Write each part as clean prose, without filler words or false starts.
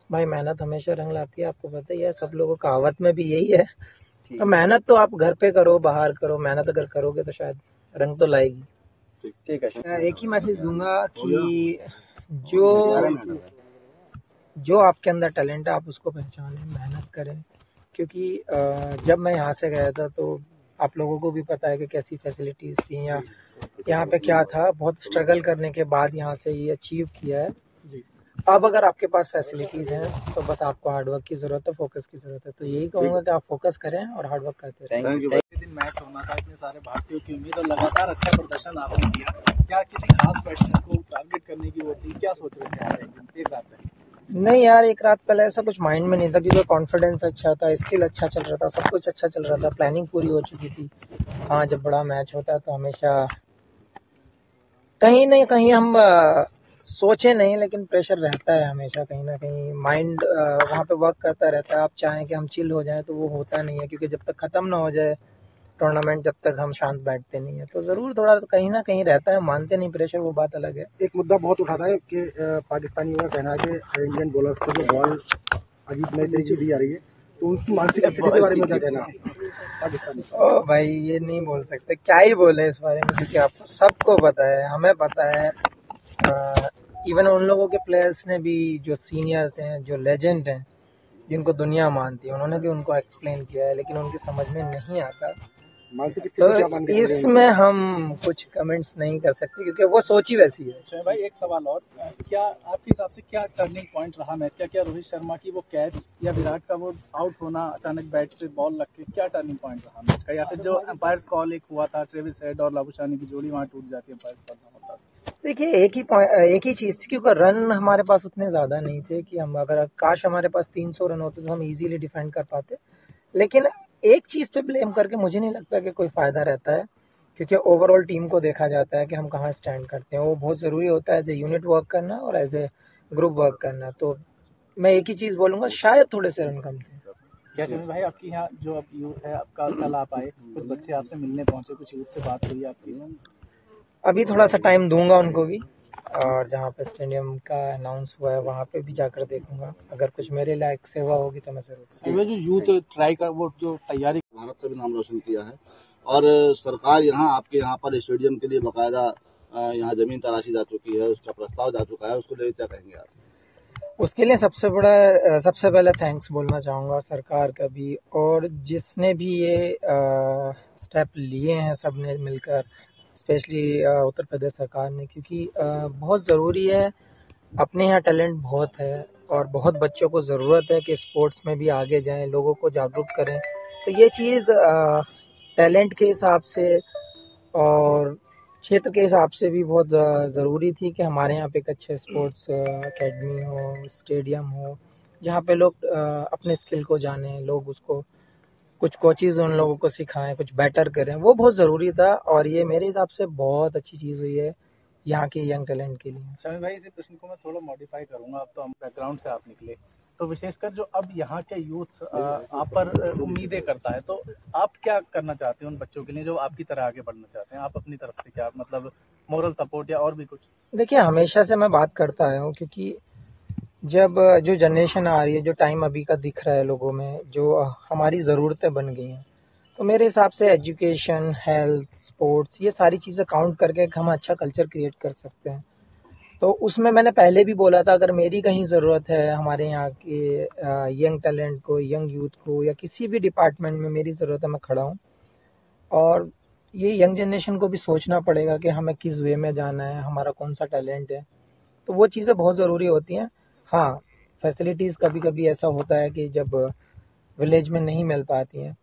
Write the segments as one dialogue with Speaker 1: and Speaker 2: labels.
Speaker 1: भाई मेहनत हमेशा रंग लाती है, आपको पता ही है, सब लोगों का कहावत में भी यही है। तो मेहनत तो आप घर पे करो, बाहर करो, मेहनत अगर करोगे तो शायद रंग तो लाएगी।
Speaker 2: ठीक है।
Speaker 1: मैं एक ही मैसेज दूंगा कि जो जो आपके अंदर टैलेंट है आप उसको पहचानें, मेहनत करें। क्योंकि जब मैं यहाँ से गया था तो आप लोगों को भी पता है कि कैसी फैसिलिटीज़ थी या यहाँ पे क्या था। बहुत स्ट्रगल करने के बाद यहाँ से ये अचीव किया है। अब अगर आपके पास फैसिलिटीज़ हैं तो बस आपको हार्डवर्क की ज़रूरत है, फोकस की ज़रूरत है। तो यही कहूँगा कि आप फोकस करें और हार्डवर्क करते रहें।
Speaker 2: Thank you. दिन मैच होना था, इतने सारे भारतीयों की उम्मीद और लगातार अच्छा प्रदर्शन आपने किया। क्या किसी खास बैट्समैन को टारगेट करने की वो थी, क्या सोच रहे थे आप एक रात में?
Speaker 1: नहीं यार, एक रात पहले ऐसा कुछ माइंड में नहीं था, क्योंकि कॉन्फिडेंस अच्छा था, स्किल अच्छा चल रहा था, सब कुछ अच्छा चल रहा था, प्लानिंग पूरी हो चुकी थी। हाँ, जब बड़ा मैच होता है तो हमेशा कहीं ना कहीं हम सोचे नहीं, लेकिन प्रेशर रहता है हमेशा, कहीं ना कहीं माइंड वहाँ पे वर्क करता रहता है। आप चाहें कि हम चिल हो जाएं तो वो होता नहीं है, क्योंकि जब तक ख़त्म ना हो जाए टूर्नामेंट, जब तक हम शांत बैठते नहीं है। तो ज़रूर थोड़ा तो कहीं ना कहीं रहता है, मानते नहीं प्रेशर, वो बात अलग है।
Speaker 2: एक मुद्दा बहुत उठाता है कि पाकिस्तानियों का कहना है कि इंडियन बॉलर्स को जो बॉल अजीब नई तरीके दी जा रही है, तो उनकी मानसिक स्थिति के बारे में क्या कहना पाकिस्तानी?
Speaker 1: ओ भाई, ये नहीं बोल सकते, क्या ही बोले इस बारे में, क्योंकि आपको सबको पता है, हमें पता है। इवन उन लोगों के प्लेयर्स ने भी, जो सीनियर्स हैं, जो लेजेंड हैं, जिनको दुनिया मानती है, उन्होंने भी उनको एक्सप्लेन किया है, लेकिन उनकी समझ में नहीं आता। तो इसमें हम कुछ कमेंट्स नहीं कर सकते, क्योंकि वो सोच ही वैसी है।
Speaker 2: अच्छा भाई, एक सवाल और, क्या आपके हिसाब से क्या टर्निंग पॉइंट रहा मैच का? क्या रोहित शर्मा की वो कैच या विराट का वो आउट होना अचानक बैट से बॉल लग के, क्या टर्निंग पॉइंट रहा मैच का? या फिर जो एम्पायर्स कॉल एक हुआ था, ट्रेविस हेड और लाबुशानी की जोड़ी वहां टूट जाती है, एम्पायर्स कॉल होता है?
Speaker 1: देखिए, एक ही चीज़ थी, क्योंकि रन हमारे पास उतने ज़्यादा नहीं थे कि हम, अगर काश हमारे पास 300 रन होते तो हम इजीली डिफेंड कर पाते। लेकिन एक चीज़ पे ब्लेम करके मुझे नहीं लगता कि कोई फ़ायदा रहता है, क्योंकि ओवरऑल टीम को देखा जाता है कि हम कहाँ स्टैंड करते हैं। वो बहुत ज़रूरी होता है एज ए यूनिट वर्क करना और एज ए ग्रुप वर्क करना। तो मैं एक ही चीज़ बोलूँगा, शायद थोड़े से रन कम थे।
Speaker 2: क्या चंद्र भाई, आपकी यहाँ जो अब यूथ है आपका, कल आप आए, कुछ बच्चे आपसे मिलने पहुंचे, कुछ यूथ से बात हुई आपकी?
Speaker 1: अभी थोड़ा सा टाइम दूंगा उनको भी, और जहाँ पे स्टेडियम का अनाउंस हुआ है वहाँ पे भी जाकर देखूंगा। अगर कुछ मेरे लायक सेवा होगी तो मैं जरूर।
Speaker 2: जो यूथ ट्राई कर, वो जो तैयारी, भारत से भी नाम रोशन किया है, और सरकार यहाँ आपके यहाँ पर स्टेडियम के लिए बाकायदा यहाँ जमीन तराशी जा चुकी है, उसका प्रस्ताव जा चुका है, उसको लेकर क्या कहेंगे आप?
Speaker 1: उसके लिए सबसे पहले थैंक्स बोलना चाहूँगा सरकार का भी, और जिसने भी ये स्टेप लिए हैं, सब ने मिलकर, स्पेशली उत्तर प्रदेश सरकार ने, क्योंकि बहुत ज़रूरी है। अपने यहाँ टैलेंट बहुत है और बहुत बच्चों को ज़रूरत है कि स्पोर्ट्स में भी आगे जाएं, लोगों को जागरूक करें। तो ये चीज़ टैलेंट के हिसाब से और क्षेत्र के हिसाब से भी बहुत ज़रूरी थी कि हमारे यहाँ पे एक अच्छे स्पोर्ट्स एकेडमी हो, स्टेडियम हो, जहाँ पे लोग अपने स्किल को जानें, लोग उसको, कुछ कोचेज़ उन लोगों को सिखाएं, कुछ बेटर करें। वो बहुत ज़रूरी था, और ये मेरे हिसाब से बहुत अच्छी चीज़ हुई है यहाँ के यंग टैलेंट के लिए।
Speaker 2: शामिल भाई, इसी प्रश्न को मैं थोड़ा मॉडिफाई करूंगा। अब तो हम बैकग्राउंड से आप निकले, तो विशेषकर जो अब यहाँ के यूथ आप पर उम्मीदें करता है, तो आप क्या करना चाहते हैं उन बच्चों के लिए जो आपकी तरह आगे बढ़ना चाहते हैं? आप अपनी तरफ से क्या, मतलब मोरल सपोर्ट या और भी कुछ?
Speaker 1: देखिए, हमेशा से मैं बात करता आया हूँ, क्योंकि जब जो जनरेशन आ रही है, जो टाइम अभी का दिख रहा है लोगों में, जो हमारी ज़रूरतें बन गई हैं, तो मेरे हिसाब से एजुकेशन, हेल्थ, स्पोर्ट्स, ये सारी चीज़ें काउंट करके हम अच्छा कल्चर क्रिएट कर सकते हैं। तो उसमें मैंने पहले भी बोला था, अगर मेरी कहीं ज़रूरत है हमारे यहाँ के यंग टैलेंट को, यंग यूथ को, या किसी भी डिपार्टमेंट में मेरी ज़रूरत है, मैं खड़ा हूँ। और ये यंग जनरेशन को भी सोचना पड़ेगा कि हमें किस वे में जाना है, हमारा कौन सा टैलेंट है। तो वो चीज़ें बहुत ज़रूरी होती हैं। हाँ, फैसिलिटीज़ कभी कभी ऐसा होता है कि जब विलेज में नहीं मिल पाती हैं,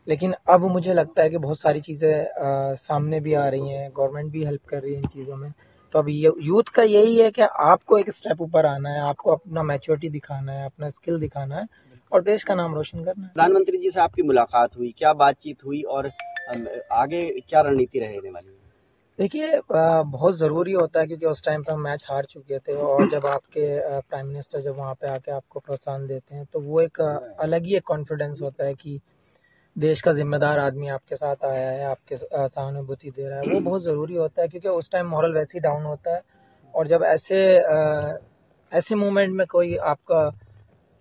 Speaker 1: लेकिन अब मुझे लगता है कि बहुत सारी चीज़ें सामने भी आ रही हैं, गवर्नमेंट भी हेल्प कर रही है इन चीज़ों में। तो अब यूथ का यही है कि आपको एक स्टेप ऊपर आना है, आपको अपना मैच्योरिटी दिखाना है, अपना स्किल दिखाना है, और देश का नाम रोशन करना है।
Speaker 3: प्रधानमंत्री जी से आपकी मुलाकात हुई, क्या बातचीत हुई, और आगे क्या रणनीति रहने वाली है?
Speaker 1: देखिए, बहुत ज़रूरी होता है, क्योंकि उस टाइम पे हम मैच हार चुके थे, और जब आपके प्राइम मिनिस्टर जब वहाँ पे आके आपको प्रोत्साहन देते हैं, तो वो एक अलग ही एक कॉन्फिडेंस होता है कि देश का जिम्मेदार आदमी आपके साथ आया है, आपके सहानुभूति दे रहा है। वो बहुत ज़रूरी होता है, क्योंकि उस टाइम मॉरल वैसे ही डाउन होता है, और जब ऐसे मोमेंट में कोई आपका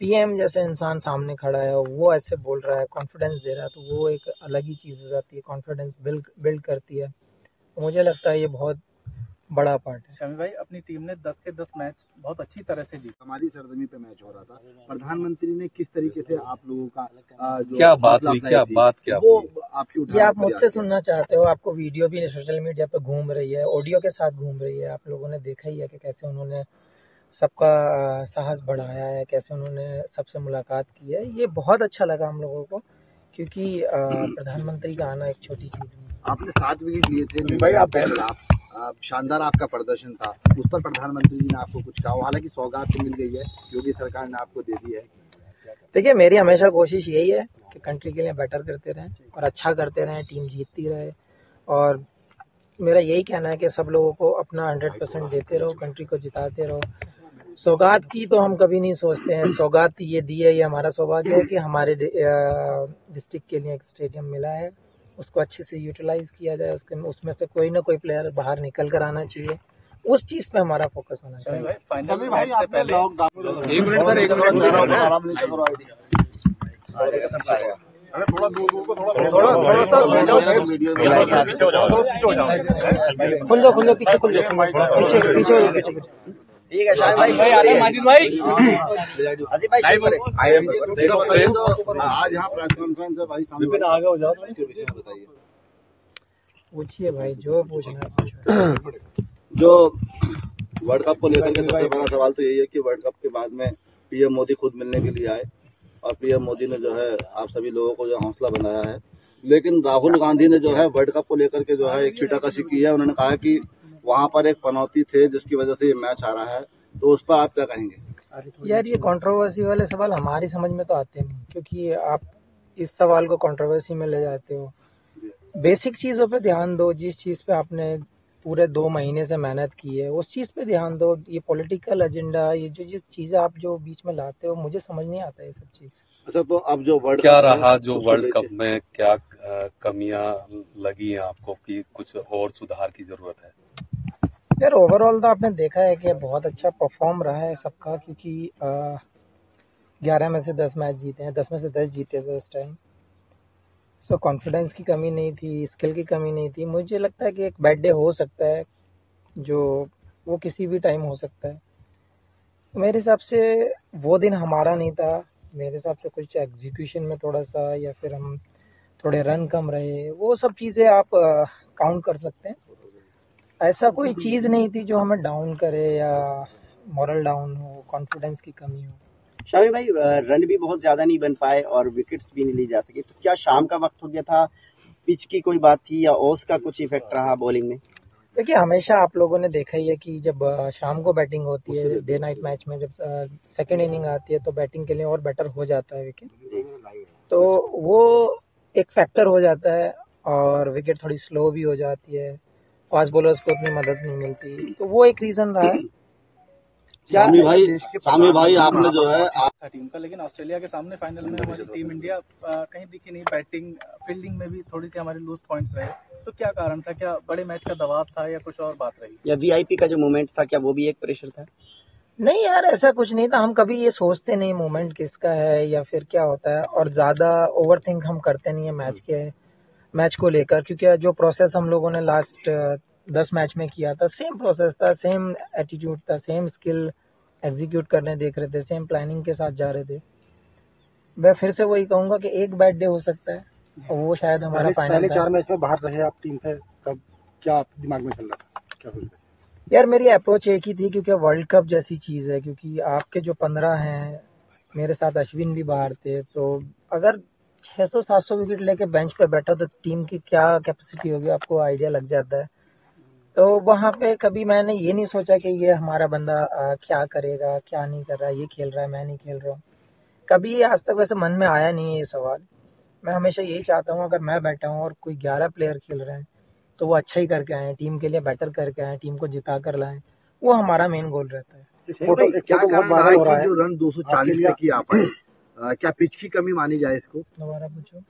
Speaker 1: पीएम जैसे इंसान सामने खड़ा है और वो ऐसे बोल रहा है, कॉन्फिडेंस दे रहा है, तो वो एक अलग ही चीज़ हो जाती है, कॉन्फिडेंस बिल्ड करती है। तो मुझे लगता है ये बहुत बड़ा पार्ट है।
Speaker 2: शमी भाई, अपनी टीम ने 10 के 10 मैच बहुत अच्छी तरह से जीते।
Speaker 4: हमारी सरजमी पे मैच हो रहा था, प्रधानमंत्री ने किस तरीके से आप लोगों का जो
Speaker 5: क्या बात हुई,
Speaker 4: वो आपकी
Speaker 1: ये आप मुझसे सुनना चाहते हो? आपको वीडियो भी सोशल मीडिया पे घूम रही है, ऑडियो के साथ घूम रही है, आप लोगों ने देखा ही है कि कैसे उन्होंने सबका साहस बढ़ाया है, कैसे उन्होंने सबसे मुलाकात की है। ये बहुत अच्छा लगा हम लोगों को, क्योंकि प्रधानमंत्री का आना एक छोटी चीज़ नहीं।
Speaker 4: आपने 7 विकेट लिए थे भाई, आप शानदार आपका प्रदर्शन था, उस पर प्रधानमंत्री जी ने आपको कुछ कहा? हालांकि सौगात तो मिल गई है, योगी सरकार ने आपको दे दी है।
Speaker 1: देखिए, मेरी हमेशा कोशिश यही है कि कंट्री के लिए बेटर करते रहें और अच्छा करते रहें, टीम जीतती रहे। और मेरा यही कहना है कि सब लोगों को अपना 100% देते रहो, कंट्री को जिताते रहो। सौगात की तो हम कभी नहीं सोचते हैं, सौगात ये दी है, ये हमारा सौभाग्य है कि हमारे डिस्ट्रिक्ट के लिए एक स्टेडियम मिला है, उसको अच्छे से यूटिलाइज किया जाए, उसमें से कोई ना कोई प्लेयर बाहर निकल कर आना चाहिए, उस चीज़ पे हमारा फोकस होना चाहिए।
Speaker 2: फाइनल मैच से पहले
Speaker 5: एक मिनट
Speaker 1: खुल जाओ पीछे, पीछे।
Speaker 3: ठीक है शाहिद भाई,
Speaker 5: माजिद भाई,
Speaker 3: आसिफ भाई,
Speaker 4: आज यहाँ प्रेस कॉन्फ्रेंस है भाई,
Speaker 5: विपिन आगे हो जाओ,
Speaker 4: बताइए।
Speaker 1: पूछिए भाई, जो पूछना है पूछो।
Speaker 4: जो वर्ल्ड कप को लेकर के सबसे बड़ा सवाल तो यही है कि वर्ल्ड कप के बाद में पीएम मोदी खुद मिलने के लिए आए और पीएम मोदी ने जो है आप सभी लोगों को जो हौसला बनाया है, लेकिन राहुल गांधी ने जो है वर्ल्ड कप को लेकर के जो है एक छीटाकशी की है। उन्होंने कहा कि वहां पर एक पनौती थे जिसकी वजह से ये मैच आ रहा है, तो उस पर आप क्या कहेंगे?
Speaker 1: यार, ये कंट्रोवर्सी वाले सवाल हमारी समझ में तो आते नहीं, क्योंकि आप इस सवाल को कंट्रोवर्सी में ले जाते हो। बेसिक चीज़ों पे ध्यान दो, जिस चीज़ पे आपने पूरे 2 महीने से मेहनत की है उस चीज़ पे ध्यान दो। ये पॉलिटिकल एजेंडा, ये जो चीज़ें आप जो बीच में लाते हो, मुझे समझ नहीं आता ये सब चीज़।
Speaker 4: अच्छा, तो अब जो वर्ल्ड
Speaker 5: क्या रहा जो वर्ल्ड कप में क्या कमियां लगी हैं आपको कि कुछ और सुधार की जरूरत है?
Speaker 1: यार, ओवरऑल तो आपने देखा है कि बहुत अच्छा परफॉर्म रहा है सबका, क्योंकि 11 में से 10 मैच जीते हैं, 10 में से 10 जीते थे उस टाइम। सो कॉन्फिडेंस की कमी नहीं थी, स्किल की कमी नहीं थी। मुझे लगता है कि एक बैड डे हो सकता है, जो वो किसी भी टाइम हो सकता है। मेरे हिसाब से वो दिन हमारा नहीं था। मेरे हिसाब से कुछ एग्जीक्यूशन में थोड़ा सा, या फिर हम थोड़े रन कम रहे, वो सब चीज़ें आप काउंट कर सकते हैं। ऐसा कोई चीज़ नहीं थी जो हमें डाउन करे या मॉरल डाउन हो, कॉन्फिडेंस की कमी हो।
Speaker 3: शामी भाई, रन भी बहुत ज्यादा नहीं बन पाए और विकेट्स भी नहीं ली जा सकी, तो क्या शाम का वक्त हो गया था, पिच की कोई बात थी या ओस का कुछ इफेक्ट रहा बॉलिंग में?
Speaker 1: देखिए, हमेशा आप लोगों ने देखा ही है कि जब शाम को बैटिंग होती है, डे नाइट मैच में जब सेकेंड इनिंग आती है, तो बैटिंग के लिए और बेटर हो जाता है विकेट, तो वो एक फैक्टर हो जाता है और विकेट थोड़ी स्लो भी हो जाती है, फास्ट बॉलर्स को उतनी मदद नहीं मिलती, तो वो एक रीज़न रहा है।
Speaker 4: शामी भाई आपने जो है
Speaker 2: टीम का, लेकिन ऑस्ट्रेलिया के सामने फाइनल में हमारी टीम इंडिया कहीं दिखी नहीं। बैटिंग फील्डिंग में भी थोड़ी सी हमारे लूज पॉइंट्स रहे, तो क्या कारण था? क्या बड़े मैच का दबाव था या कुछ और बात रही?
Speaker 3: या वीआईपी का जो मोमेंट था, क्या वो भी एक प्रेशर था?
Speaker 1: नहीं यार, ऐसा कुछ नहीं था। हम कभी ये सोचते नहीं मोमेंट किसका है या फिर क्या होता है, और ज़्यादा ओवर थिंक हम करते नहीं है मैच को लेकर, क्योंकि जो प्रोसेस हम लोगों ने लास्ट 10 मैच में किया था, सेम प्रोसेस था, सेम एटीट्यूड था, सेम स्किल एग्जीक्यूट करने देख रहे थे, सेम प्लानिंग के साथ जा रहे थे। मैं फिर से वही कहूंगा कि एक बैड डे हो सकता है और वो शायद हमारा फाइनल।
Speaker 4: पहले 4 मैच में बाहर रहे आप टीम से, कब क्या दिमाग में चल रहा था, क्या सोच रहे?
Speaker 1: यार, मेरी अप्रोच एक ही थी, क्योंकि वर्ल्ड कप जैसी चीज़ है, क्योंकि आपके जो 15 हैं, मेरे साथ अश्विन भी बाहर थे, तो अगर 600-700 विकेट लेके बेंच पे बैठा तो टीम की क्या कैपेसिटी होगी आपको आइडिया लग जाता है। तो वहाँ पे कभी मैंने ये नहीं सोचा कि ये हमारा बंदा क्या करेगा, क्या नहीं कर रहा, ये खेल रहा है, मैं नहीं खेल रहा हूँ। कभी आज तक वैसे मन में आया नहीं है ये सवाल। मैं हमेशा यही चाहता हूँ, अगर मैं बैठा हूँ और कोई 11 प्लेयर खेल रहे हैं तो वो अच्छा ही करके आए, टीम के लिए बेटर करके आए, टीम को जिता कर लाएं, वो हमारा मेन गोल रहता है।
Speaker 4: क्या कारण रहा है कि जो रन 240 तक ही आ पाए? क्या पिच की कमी मानी जाए इसको?
Speaker 1: दोबारा पूछो।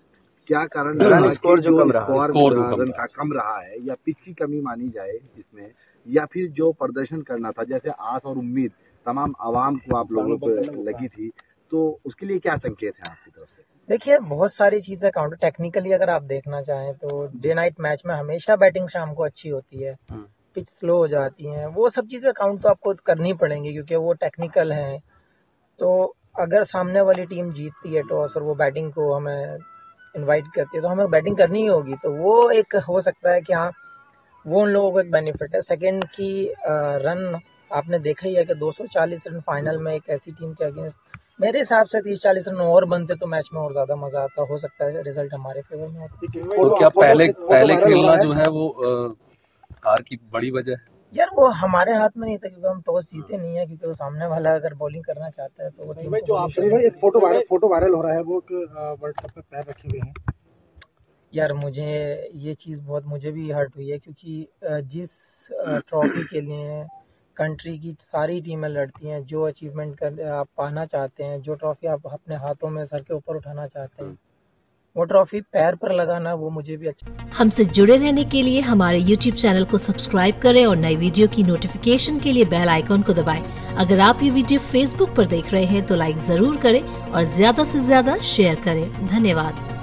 Speaker 4: क्या कारण
Speaker 3: रन स्कोर जो कम रहा,
Speaker 4: स्कोर रन का कम रहा है, या पिच की कमी मानी जाए इसमें, या फिर जो प्रदर्शन करना था, जैसे आस और उम्मीद तमाम आवाम को आप लोगों पर लगी थी, तो
Speaker 6: तो उसके लिए क्या संकेत है आपकी तरफ से?
Speaker 1: देखिए, बहुत सारी चीज़ें काउंटर टेक्निकली अगर आप देखना चाहें तो डे नाइट मैच में हमेशा बैटिंग शाम को अच्छी होती है, पिच स्लो हो जाती हैं, वो सब चीज़ें काउंट तो आपको करनी पड़ेंगी क्योंकि वो टेक्निकल हैं। तो अगर सामने वाली टीम जीतती है टॉस और वो बैटिंग को हमें इनवाइट करती है तो हमें बैटिंग करनी ही होगी, तो वो एक हो सकता है कि हाँ, वो उन लोगों को एक बेनिफिट है। सेकंड की रन आपने देखा ही है कि 240 रन फाइनल में एक ऐसी टीम के अगेंस्ट, मेरे हिसाब से 30-40 रन और बनते तो मैच में और ज्यादा मजा आता, हो सकता है रिजल्ट हमारे फेवर में होता।
Speaker 5: तो क्या पहले खेलना जो है वो हार की बड़ी वजह है?
Speaker 1: यार वो हमारे हाथ में नहीं था क्योंकि हम टॉस जीते नहीं है, क्योंकि वो सामने वाला अगर बॉलिंग करना चाहता है तो वो टीम
Speaker 2: जो आप
Speaker 6: एक फोटो वायरल हो रहा है वो वर्ल्ड कप में पैर रखे हुए हैं।
Speaker 1: यार मुझे ये चीज़ बहुत मुझे भी हर्ट हुई है क्योंकि जिस ट्रॉफी के लिए कंट्री की सारी टीमें लड़ती हैं, जो अचीवमेंट कर आप पाना चाहते हैं, जो ट्रॉफी आप अपने हाथों में सर के ऊपर उठाना चाहते हैं, वो ट्रॉफी पैर पर लगाना वो मुझे भी अच्छा।
Speaker 7: हमसे जुड़े रहने के लिए हमारे YouTube चैनल को सब्सक्राइब करें और नई वीडियो की नोटिफिकेशन के लिए बेल आइकॉन को दबाएं। अगर आप ये वीडियो Facebook पर देख रहे हैं तो लाइक जरूर करें और ज्यादा से ज्यादा शेयर करें। धन्यवाद।